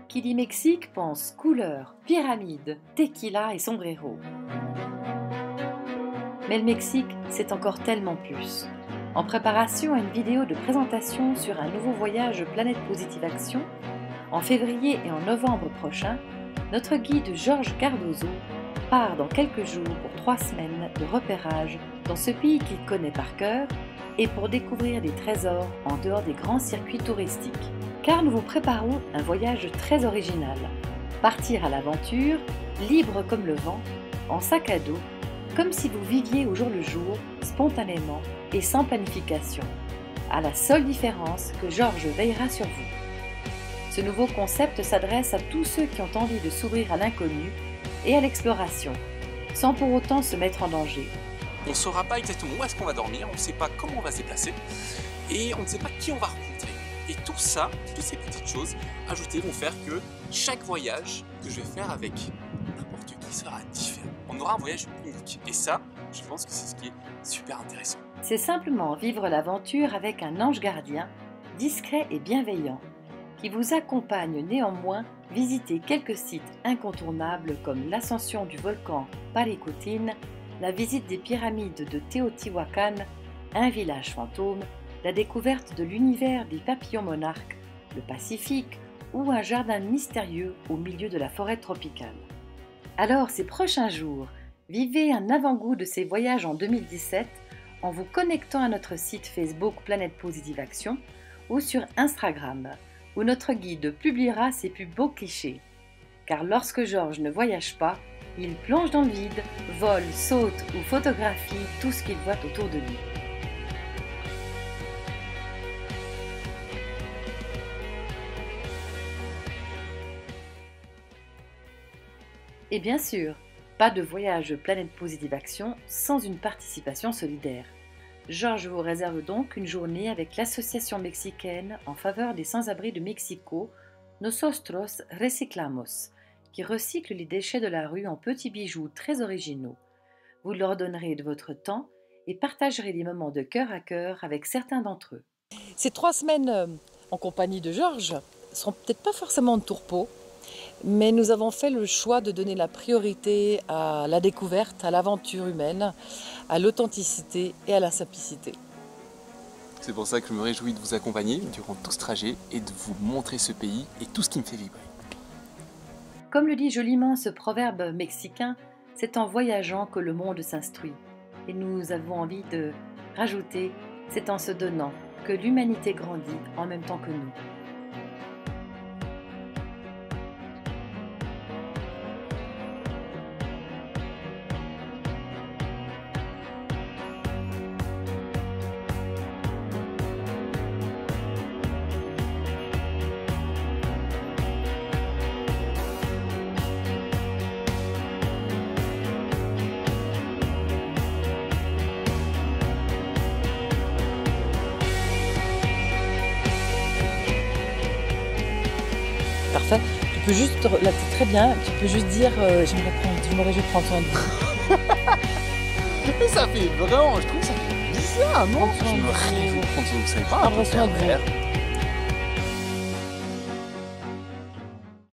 Qui dit Mexique pense couleurs, pyramides, tequila et sombrero. Mais le Mexique, c'est encore tellement plus. En préparation à une vidéo de présentation sur un nouveau voyage Planète Positive Action, en février et en novembre prochain, notre guide Georges Cardozo part dans quelques jours pour 3 semaines de repérage dans ce pays qu'il connaît par cœur et pour découvrir des trésors en dehors des grands circuits touristiques. Car nous vous préparons un voyage très original. Partir à l'aventure, libre comme le vent, en sac à dos, comme si vous viviez au jour le jour, spontanément et sans planification, à la seule différence que Georges veillera sur vous. Ce nouveau concept s'adresse à tous ceux qui ont envie de s'ouvrir à l'inconnu et à l'exploration, sans pour autant se mettre en danger. On ne saura pas exactement où est-ce qu'on va dormir, on ne sait pas comment on va se déplacer, et on ne sait pas qui on va rencontrer. Et tout ça, toutes ces petites choses ajoutées vont faire que chaque voyage que je vais faire avec n'importe qui sera différent. On aura un voyage unique. Et ça, je pense que c'est ce qui est super intéressant. C'est simplement vivre l'aventure avec un ange gardien, discret et bienveillant, qui vous accompagne néanmoins visiter quelques sites incontournables comme l'ascension du volcan Paricutin, la visite des pyramides de Teotihuacan, un village fantôme, la découverte de l'univers des papillons monarques, le Pacifique ou un jardin mystérieux au milieu de la forêt tropicale. Alors, ces prochains jours, vivez un avant-goût de ces voyages en 2017 en vous connectant à notre site Facebook Planète Positive Action ou sur Instagram, où notre guide publiera ses plus beaux clichés. Car lorsque Georges ne voyage pas, il plonge dans le vide, vole, saute ou photographie tout ce qu'il voit autour de lui. Et bien sûr, pas de voyage Planète Positive Action sans une participation solidaire. Georges vous réserve donc une journée avec l'association mexicaine en faveur des sans-abri de Mexico, Nosotros Reciclamos, qui recycle les déchets de la rue en petits bijoux très originaux. Vous leur donnerez de votre temps et partagerez des moments de cœur à cœur avec certains d'entre eux. Ces 3 semaines en compagnie de Georges ne seront peut-être pas forcément de tourpeau, mais nous avons fait le choix de donner la priorité à la découverte, à l'aventure humaine, à l'authenticité et à la simplicité. C'est pour ça que je me réjouis de vous accompagner durant tout ce trajet et de vous montrer ce pays et tout ce qui me fait vibrer. Comme le dit joliment ce proverbe mexicain, c'est en voyageant que le monde s'instruit. Et nous avons envie de rajouter, c'est en se donnant que l'humanité grandit en même temps que nous. Parfait. Tu peux juste, là c'est très bien, tu peux juste dire j'aimerais juste prendre soin de vous. Mais ça fait vraiment, je trouve que ça fait bizarre, non? Je me réjouis de prendre soin de vous, vous savez pas, Prendre soin de vous.